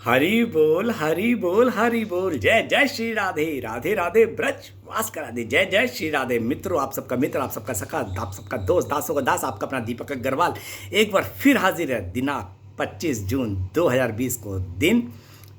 हरि बोल हरि बोल हरि बोल। जय जय श्री राधे राधे राधे ब्रज वास करा दे। जय जय श्री राधे। मित्रों, आप सबका मित्र, आप सबका सखा, आप सबका दोस्त, दासों का दास, आपका अपना दीपक अग्रवाल एक बार फिर हाजिर है। दिनांक 25 जून 2020 को दिन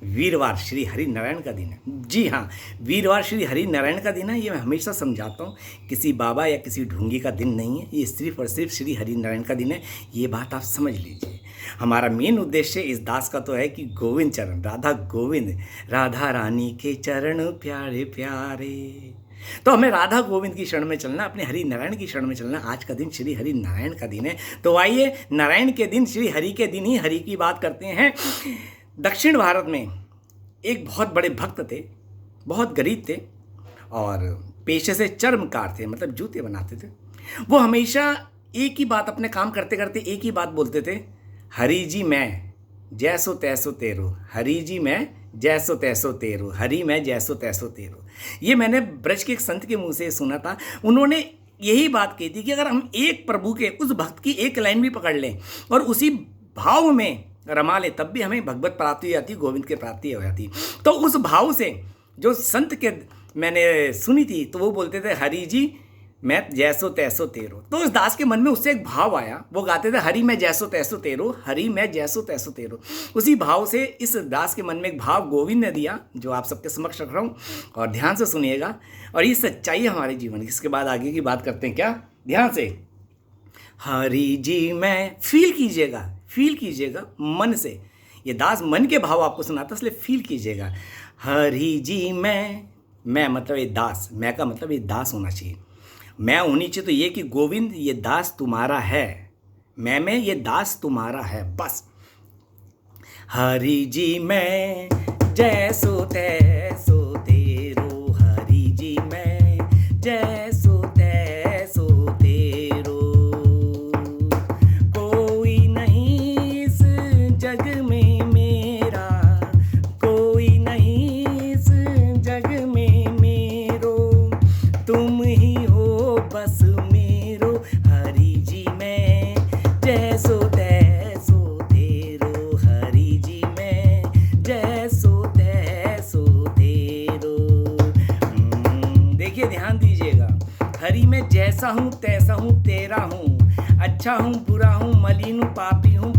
वीरवार श्री हरि नारायण का दिन है। जी हाँ, वीरवार श्री हरि नारायण का दिन है। ये मैं हमेशा समझाता हूँ, किसी बाबा या किसी ढोंगी का दिन नहीं है, ये सिर्फ और सिर्फ श्री हरि नारायण का दिन है। ये बात आप समझ लीजिए। हमारा मेन उद्देश्य इस दास का तो है कि गोविंद चरण, राधा गोविंद, राधा रानी के चरण प्यारे प्यारे। तो हमें राधा गोविंद की शरण में चलना, अपने हरि नारायण की शरण में चलना। आज का दिन श्री हरि नारायण का दिन है, तो आइए नारायण के दिन, श्री हरि के दिन ही हरि की बात करते हैं। दक्षिण भारत में एक बहुत बड़े भक्त थे, बहुत गरीब थे और पेशे से चर्मकार थे, मतलब जूते बनाते थे। वो हमेशा एक ही बात, अपने काम करते करते एक ही बात बोलते थे, हरि जी मैं जैसो तैसो तेरो, हरि जी मैं जैसो तैसो तेरो, हरि मैं जैसो तैसो तेरो। ये मैंने ब्रज के एक संत के मुंह से सुना था। उन्होंने यही बात कही थी कि अगर हम एक प्रभु के, उस भक्त की एक लाइन भी पकड़ लें और उसी भाव में रमा ले, तब भी हमें भगवत प्राप्ति हो जाती, गोविंद की प्राप्ति हो जाती। तो उस भाव से जो संत के मैंने सुनी थी, तो वो बोलते थे हरि जी मैं जैसो तैसो तेरो। तो उस दास के मन में उससे एक भाव आया, वो गाते थे हरि मैं जैसो तैसो तेरो, हरि मैं जैसो तैसो तेरो। उसी भाव से इस दास के मन में एक भाव गोविंद ने दिया, जो आप सबके समक्ष रख रहा हूँ, और ध्यान से सुनिएगा। और ये सच्चाई है हमारे जीवन की। इसके बाद आगे की बात करते हैं। क्या? ध्यान से। हरि जी मैं, फील कीजिएगा, फील कीजिएगा मन से। ये दास मन के भाव आपको सुनाता, इसलिए फील कीजिएगा। हरि जी मैं मतलब ये दास, मैं का मतलब ये दास होना चाहिए। मैं होनी चाहिए तो ये कि गोविंद ये दास तुम्हारा है, मैं में ये दास तुम्हारा है, बस। हरि जी मैं जैसो तैसो तेरो, हरि जी मैं जैसो तैसो तेरो। कोई नहीं इस जग में मेरा, कोई नहीं इस जग में मेरो, तुम ही हो बस मेरो, हरि जी मैं जैसो तैसो तेरो, हरि जी मैं जैसो तैसो तेरो। देखिए, ध्यान दीजिएगा। हरि मैं जैसा हूँ तैसा हूँ, तेरा हूँ, अच्छा हूँ बुरा हूँ, मलिन हूँ पापी हूँ,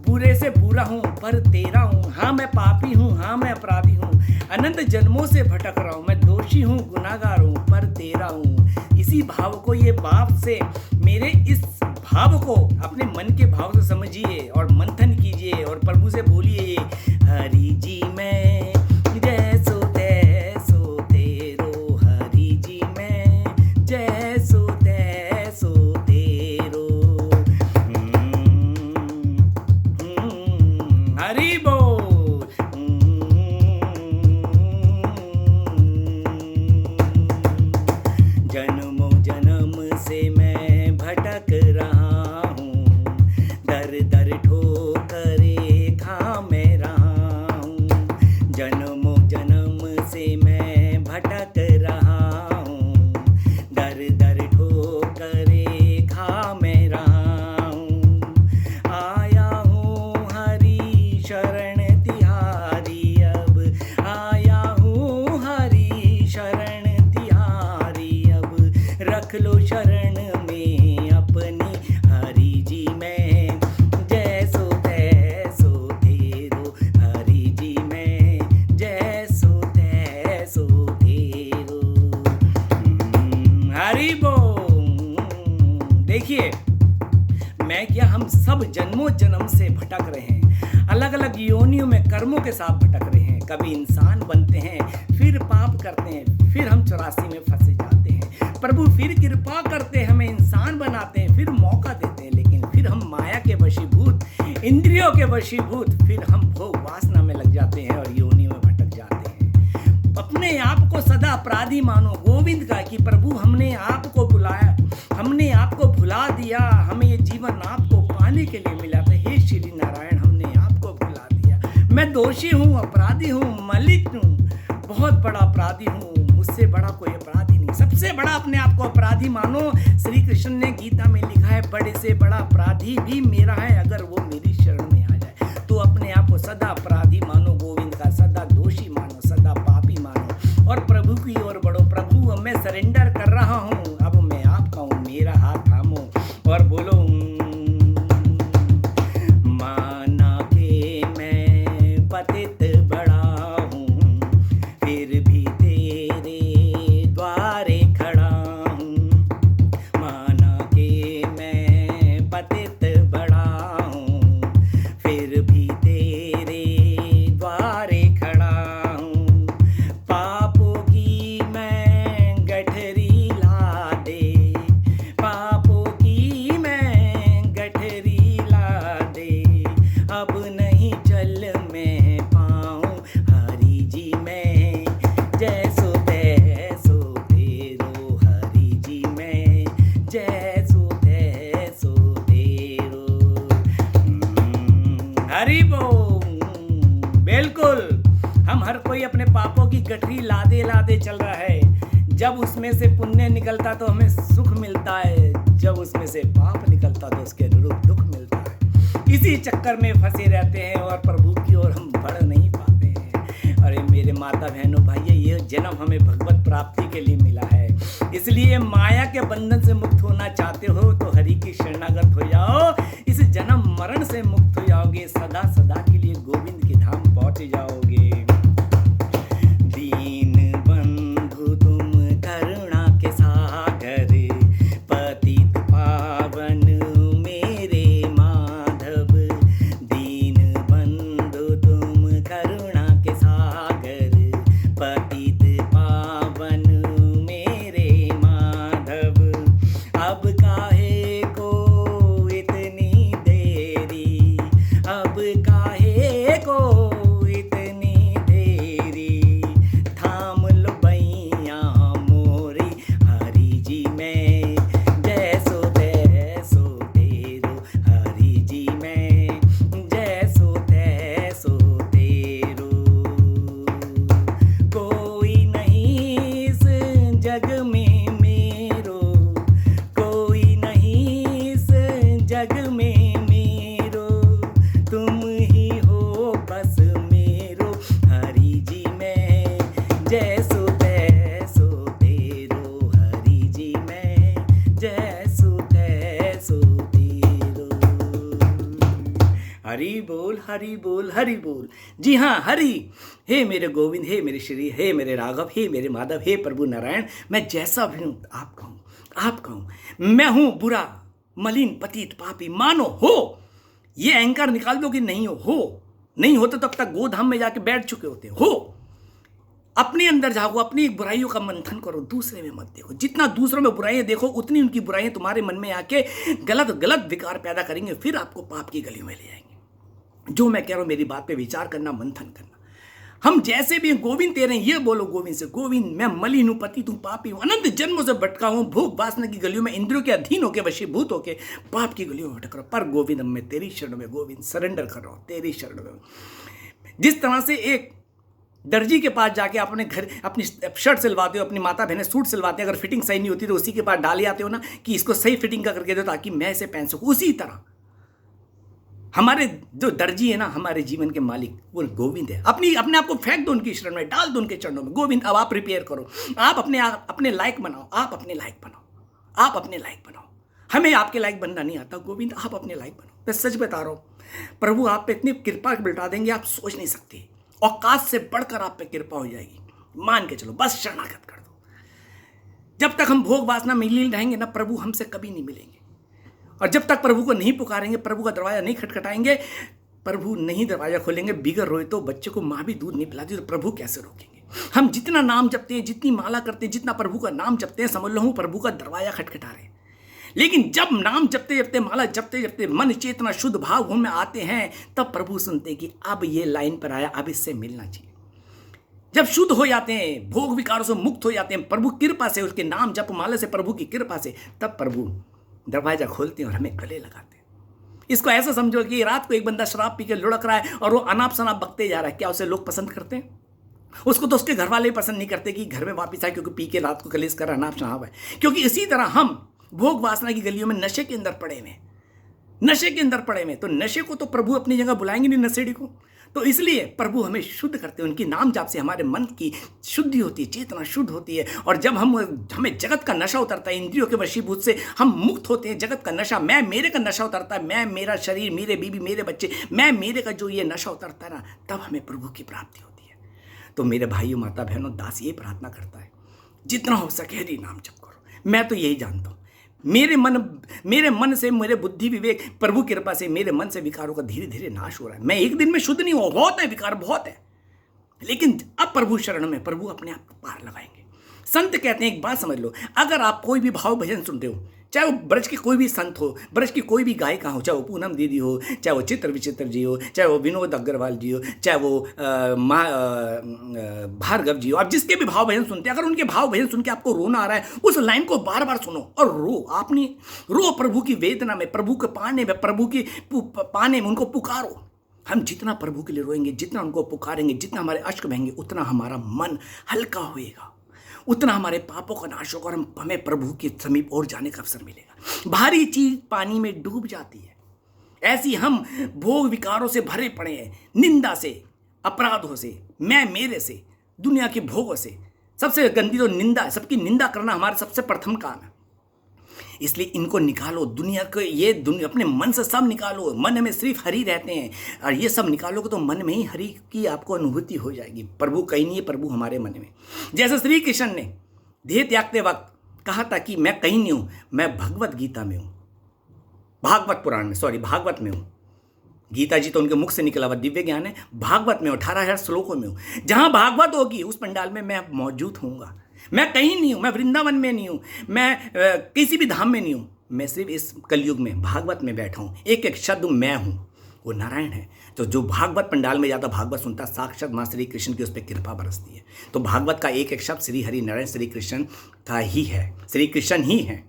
बुरे से बुरा हूँ पर तेरा हूँ। हाँ मैं पापी हूँ, हाँ मैं अपराधी हूँ, अनंत जन्मों से भटक रहा हूँ, मैं दोषी हूँ गुनाहगार हूँ पर तेरा हूँ। इसी भाव को, ये बाप से मेरे इस भाव को अपने मन के भाव से समझिए और मंथन कीजिए और प्रभु से बोलिए, हरि जी मैं जैसो तैसो तेरो, हरि जी मैं जैसो तैसो तेरो। हरि बोल। जन्मों जन्म से मैं भटक रहा हूँ, दर दर ठोकरे खा मैं रहा हूँ। जन्मों जन्म से मैं भटक रहा हूँ, दर दर ठोकरे खा मैं रहा हूँ। आया हूँ हरि शरण तिहारी, अब आया हूँ हरि शरण तिहारी, अब रख लो शरण में अपनी, हरि जी मैं जैसो तैसो तेरो, हरि जी मैं जैसो तैसो तेरो। हरि बोल। देखिए, मैं क्या, हम सब जन्मों जन्म से भटक रहे हैं, अलग अलग योनियों में कर्मों के साथ भटक रहे हैं। कभी इंसान बनते हैं, फिर पाप करते हैं, फिर हम 84 में फंसे जाते हैं। प्रभु फिर कृपा करते हैं, हमें इंसान बनाते हैं, फिर मौका देते हैं, लेकिन फिर हम माया के वशीभूत, इंद्रियों के वशीभूत, फिर हम भोग वासना में लग जाते हैं और योनि में भटक जाते हैं। अपने आप को सदा अपराधी मानो गोविंद का, कि प्रभु हमने आपको बुलाया, हमने आपको भुला दिया, हमें ये जीवन आपको पाने के लिए मिला था। हे श्री नारायण, हमने आपको भुला दिया। मैं दोषी हूँ, अपराधी हूँ, मलिक हूँ, बहुत बड़ा अपराधी हूँ, मुझसे बड़ा कोई अपराधी नहीं। सबसे बड़ा अपने आप को अपराधी मानो। श्री कृष्ण ने गीता में लिखा है, बड़े से बड़ा अपराधी भी मेरा है, अगर वो मेरी शरण में आ जाए। तो अपने आप को सदा अपराधी मानो। चल मैं पाऊँ हरि जी मैं, जैसो तैसो तेरो हरि जी मैं, जैसो तैसो तेरो। हरि बोल। बिल्कुल, हम हर कोई अपने पापों की गठरी लादे लादे चल रहा है। जब उसमें से पुण्य निकलता तो हमें सुख मिलता है, जब उसमें से पाप निकलता तो उसके अनुरूप दुख मिलता है। इसी चक्कर में फंसे रहते हैं और प्रभु की ओर हम बढ़ नहीं पाते हैं। अरे मेरे माता बहनों भाइयों, ये जन्म हमें भगवत प्राप्ति के लिए मिला है, इसलिए माया के बंधन से मुक्त होना चाहते हो तो हरि की शरणागत हो जाओ। इस जन्म मरण से मुक्त हो जाओगे, सदा सदा के लिए गोविंद के धाम पहुंच जाओगे। दीन बंधु तुम करुणा के सागर, पतित पावन मेरे माधव। दीन बंधु तुम करुणा के सागर, पतित पावन मेरे माधव। अब काहे को इतनी देरी, अब काहे को इतनी देरी। थाम लो बैया मोरी हरि जी मैं, जैसो तैसो तेरो हरि जी मैं, जैसो तैसो तेरो। कोई नहीं इस जग में मेरो, कोई नहीं इस जग में मेरो। तुम ही हो बस मेरो हरि जी मैं, जैसो तैसो तेरो हरि जी मैं, जैसो तैसो तेरो। हरि बोल हरि बोल हरि बोल। जी हाँ, हरि। हे मेरे गोविंद, हे मेरे श्री, हे मेरे राघव, हे मेरे माधव, हे प्रभु नारायण। मैं जैसा भी हूँ आप कहूँ, आप कहूँ मैं हूँ बुरा, मलिन, पतित, पापी, मानो हो। ये अहंकार निकाल दो कि नहीं हो नहीं होते तब तक गोधाम में जाके बैठ चुके होते हो। अपने अंदर जाओ, अपनी बुराइयों का मंथन करो, दूसरे में मत देखो। जितना दूसरों में बुराइयां देखो उतनी उनकी बुराइयां तुम्हारे मन में आके गलत गलत विकार पैदा करेंगे, फिर आपको पाप की गलियों में ले जाएंगे। जो मैं कह रहा हूं मेरी बात पे विचार करना, मंथन करना। हम जैसे भी गोविंद तेरे हैं, ये बोलो गोविंद से, गोविंद मैं मलिन हूं, पतित हूं, पापी हूं, अनंत जन्मों से भटका हूं, भूख वासना की गलियों में इंद्रियों के अधीन होकर वशीभूत होकर पाप की गलियों में भटक रहा हूं। पर गोविंद मैं तेरी शरण में, गोविंद सरेंडर कर रहा हूं तेरी शरण में। जिस तरह से एक दर्जी के पास जाके अपने घर अपनी शर्ट सिलवाते हो, अपनी माता बहनें सूट सिलवाते हैं, अगर फिटिंग सही नहीं होती तो उसी के पास डाले आते हो ना कि इसको सही फिटिंग का करके दो ताकि मैं इसे पहन सकूं। उसी तरह हमारे जो दर्जी है ना, हमारे जीवन के मालिक वो गोविंद है। अपने आप को फेंक दो उनकी शरण में, डाल दो उनके चरणों में। गोविंद अब आप रिपेयर करो, आप अपने लायक बनाओ, आप अपने लायक बनाओ, आप अपने लायक बनाओ। हमें आपके लायक बनना नहीं आता, गोविंद आप अपने लायक बनो। मैं सच बता रहा हूँ, प्रभु आप पे इतनी कृपा बिल्टा देंगे आप सोच नहीं सकते। औकात से बढ़कर आप पे कृपा हो जाएगी, मान के चलो, बस शरणागत कर दो। जब तक हम भोग वासना में लीन रहेंगे ना, प्रभु हमसे कभी नहीं मिलेंगे। और जब तक प्रभु को नहीं पुकारेंगे, प्रभु का दरवाजा नहीं खटखटाएंगे, प्रभु नहीं दरवाजा खोलेंगे, बिगर रोए तो बच्चे को माँ भी दूध नहीं पिलाती तो प्रभु कैसे रोकेंगे। हम जितना नाम जपते हैं, जितनी माला करते हैं, जितना प्रभु का नाम जपते हैं, समझ लो हूँ प्रभु का दरवाजा खटखटा रहे हैं। लेकिन जब नाम जपते जपते, माला जपते जपते मन चेतना शुद्ध भाव में आते हैं, तब प्रभु सुनते कि अब ये लाइन पर आया, अब इससे मिलना चाहिए। जब शुद्ध हो जाते हैं, भोग विकारों से मुक्त हो जाते हैं प्रभु कृपा से, उसके नाम जप माला से, प्रभु की कृपा से, तब प्रभु दरवाजा खोलते हैं और हमें गले लगाते हैं। इसको ऐसा समझो कि रात को एक बंदा शराब पी के लुढ़क रहा है और वो अनाप शनाप बकते जा रहा है, क्या उसे लोग पसंद करते हैं? उसको तो उसके घर वाले पसंद नहीं करते कि घर में वापस आए, क्योंकि पी के रात को कलेश कर अनाप शनाप है। क्योंकि इसी तरह हम भोग वासना की गलियों में नशे के अंदर पड़े हुए, नशे के अंदर पड़े हुए, तो नशे को तो प्रभु अपनी जगह बुलाएंगे नहीं, नशेड़ी को। तो इसलिए प्रभु हमें शुद्ध करते हैं, उनकी नाम जाप से हमारे मन की शुद्धि होती है, चेतना शुद्ध होती है। और जब हमें जगत का नशा उतरता है, इंद्रियों के वशीभूत से हम मुक्त होते हैं, जगत का नशा, मैं मेरे का नशा उतरता है, मैं मेरा शरीर, मेरे बीवी, मेरे बच्चे, मैं मेरे का जो ये नशा उतरता है ना, तब हमें प्रभु की प्राप्ति होती है। तो मेरे भाइयों, माता बहनों, दास ये प्रार्थना करता है, जितना हो सके हरि नाम जप करो। मैं तो यही जानता हूँ, मेरे मन से, मेरे बुद्धि विवेक, प्रभु की कृपा से मेरे मन से विकारों का धीरे धीरे नाश हो रहा है। मैं एक दिन में शुद्ध नहीं हुआ, बहुत है विकार, बहुत है, लेकिन अब प्रभु शरण में प्रभु अपने आप को पार लगाएंगे। संत कहते हैं, एक बात समझ लो, अगर आप कोई भी भाव भजन सुनते हो, चाहे वो ब्रज के कोई भी संत हो, ब्रज की कोई भी गायिका हो, चाहे वो पूनम दीदी हो, चाहे वो चित्र विचित्र जी हो, चाहे वो विनोद अग्रवाल जी हो, चाहे वो भार्गव जी हो, आप जिसके भी भाव भजन सुनते हैं, अगर उनके भाव भजन सुन के आपको रोना आ रहा है, उस लाइन को बार बार सुनो और रो। आपने रो प्रभु की वेदना में, प्रभु के पाने में, प्रभु की पाने में उनको पुकारो। हम जितना प्रभु के लिए रोएंगे, जितना उनको पुकारेंगे, जितना हमारे अश्क बहेंगे, उतना हमारा मन हल्का होएगा, उतना हमारे पापों का नाश होगा और हमें प्रभु के समीप और जाने का अवसर मिलेगा। भारी चीज पानी में डूब जाती है, ऐसी हम भोग विकारों से भरे पड़े हैं, निंदा से, अपराधों से, मैं मेरे से, दुनिया के भोगों से। सबसे गंदी तो निंदा है, सबकी निंदा करना हमारा सबसे प्रथम काम है। इसलिए इनको निकालो, दुनिया को, ये दुनिया अपने मन से सब निकालो। मन में सिर्फ हरि रहते हैं और ये सब निकालोगे तो मन में ही हरि की आपको अनुभूति हो जाएगी। प्रभु कहीं नहीं है, प्रभु हमारे मन में। जैसे श्री कृष्ण ने देह त्यागते वक्त कहा था कि मैं कहीं नहीं हूं, मैं भगवत गीता में हूं, भागवत पुराण में, सॉरी भागवत में हूं। गीता जी तो उनके मुख से निकला हुआ दिव्य ज्ञान है। भागवत में 18,000 श्लोकों में हूं। जहां भागवत होगी उस पंडाल में मैं मौजूद होऊंगा। मैं कहीं नहीं हूं, मैं वृंदावन में नहीं हूं, मैं किसी भी धाम में नहीं हूं, मैं सिर्फ इस कलयुग में भागवत में बैठा हूं। एक एक शब्द मैं हूं, वो नारायण है। तो जो भागवत पंडाल में जाता भागवत सुनता, साक्षात माँ श्री कृष्ण की उस पर कृपा बरसती है। तो भागवत का एक एक शब्द श्री हरि नारायण श्री कृष्ण का ही है, श्री कृष्ण ही है।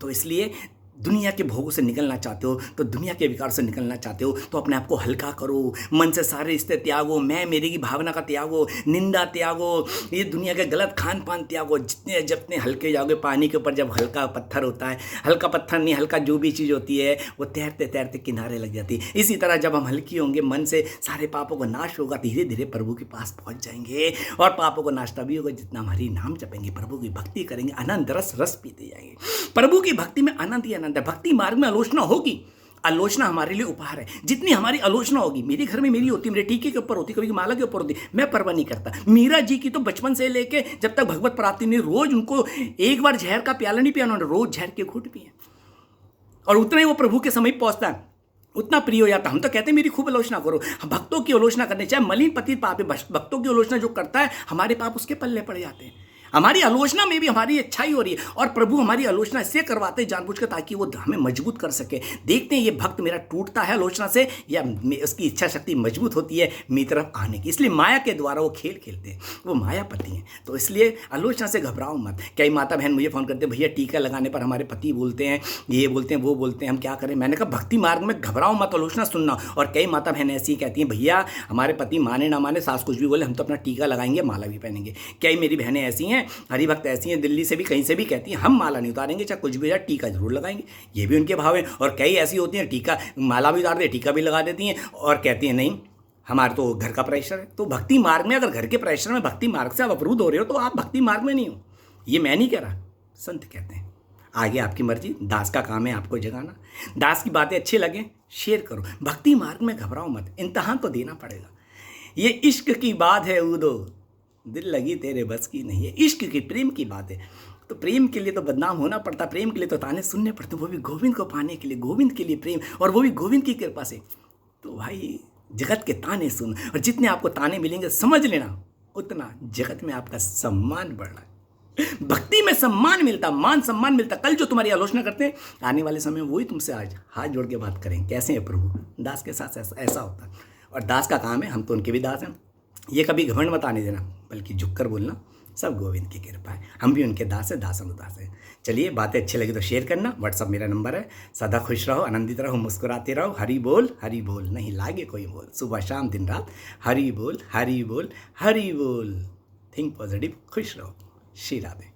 तो इसलिए दुनिया के भोगों से निकलना चाहते हो, तो दुनिया के विकार से निकलना चाहते हो, तो अपने आप को हल्का करो, मन से सारे रिश्ते त्यागो, मैं मेरे की भावना का त्यागो, निंदा त्यागो, ये दुनिया के गलत खान पान त्यागो। जितने हल्के जाओगे, पानी के ऊपर जब हल्का पत्थर होता है, हल्का पत्थर नहीं, हल्का जो भी चीज़ होती है वो तैरते तैरते किनारे लग जाती है। इसी तरह जब हम हल्की होंगे, मन से सारे पापों का नाश होगा, धीरे धीरे प्रभु के पास पहुँच जाएंगे। और पापों का नाश तभी होगा जितना हमारी नाम जपेंगे, प्रभु की भक्ति करेंगे, आनंद रस रस पीते जाएंगे। प्रभु की भक्ति में आनंद ही आनंद है। भक्ति मार्ग में आलोचना होगी, आलोचना हमारे लिए उपहार है। जितनी हमारी आलोचना होगी, मेरे घर में मेरी होती, मेरे टीके के ऊपर होती, कभी माला के ऊपर होती, मैं परवाह नहीं करता। मीरा जी की तो बचपन से लेके जब तक भगवत प्राप्ति नहीं, रोज उनको एक बार जहर का प्याला नहीं पिया उन्होंने, रोज जहर के घूंट पिए। और उतना ही वो प्रभु के समीप पहुंचता है, उतना प्रिय हो जाता। हम तो कहते हैं मेरी खूब आलोचना करो, भक्तों की आलोचना करने, चाहे मलिन पतित पाप है, भक्तों की आलोचना जो करता है, हमारे पाप उसके पल्ले पड़ जाते हैं। हमारी आलोचना में भी हमारी अच्छाई हो रही है और प्रभु हमारी आलोचना इससे करवाते हैं जानबूझकर, ताकि वो हमें मजबूत कर सके। देखते हैं ये भक्त मेरा टूटता है आलोचना से या उसकी इच्छा शक्ति मजबूत होती है मेरी तरफ आने की। इसलिए माया के द्वारा वो खेल खेलते हैं, वो मायापति हैं। तो इसलिए आलोचना से घबराओ मत। कई माता बहन मुझे फ़ोन करते हैं, भैया टीका लगाने पर हमारे पति बोलते हैं, ये बोलते हैं, वो बोलते हैं, हम क्या करें। मैंने कहा भक्ति मार्ग में घबराओ मत, आलोचना सुनना। और कई माता बहन ऐसी कहती हैं, भैया हमारे पति माने ना माने, सास कुछ भी बोले, हम तो अपना टीका लगाएंगे, माला भी पहनेंगे। कई मेरी बहनें ऐसी हैं, हरिभक्त ऐसी हैं, दिल्ली से भी कहीं से भी कहती हैं, हम माला नहीं उतारेंगे, चाहे कुछ भी हो जाए, टीका जरूर लगाएंगे। ये भी उनके भाव हैं। और कई ऐसी होती हैं, टीका माला भी उतार दे, टीका भी लगा देती हैं और कहती हैं नहीं हमारे तो घर का प्रेशर है। तो भक्ति मार्ग में, अगर घर के प्रेशर में भक्ति मार्ग से आप अवरुद्ध हो रहे हो, तो आप भक्ति मार्ग में नहीं हो। ये मैं नहीं कह रहा, संत कहते हैं। आगे आपकी मर्जी, दास का काम है आपको जगाना। दास की बातें अच्छी लगे शेयर करो। भक्ति मार्ग में घबराओ मत, इम्तहान तो देना पड़ेगा। ये इश्क की बात है उदो, दिल लगी तेरे बस की नहीं है। इश्क की, प्रेम की बात है, तो प्रेम के लिए तो बदनाम होना पड़ता, प्रेम के लिए तो ताने सुनने पड़ते, वो भी गोविंद को पाने के लिए, गोविंद के लिए प्रेम, और वो भी गोविंद की कृपा से। तो भाई जगत के ताने सुन, और जितने आपको ताने मिलेंगे समझ लेना उतना जगत में आपका सम्मान बढ़ना है। भक्ति में सम्मान मिलता, मान सम्मान मिलता। कल जो तुम्हारी आलोचना करते हैं, आने वाले समय वही तुमसे आज हाथ जोड़ के बात करें, कैसे है प्रभु। दास के साथ ऐसा होता है, और दास का काम है, हम तो उनके भी दास हैं। ये कभी घमंड मत आने देना, बल्कि झुककर बोलना सब गोविंद की कृपा है, हम भी उनके दास हैं, दास अनुदास हैं। चलिए बातें अच्छी लगी तो शेयर करना। व्हाट्सअप मेरा नंबर है। सदा खुश रहो, आनंदित रहो, मुस्कुराते रहो। हरि बोल नहीं लागे कोई बोल, सुबह शाम दिन रात हरि बोल हरि बोल हरि बोल। थिंक पॉजिटिव, खुश रहो। श्री राधे।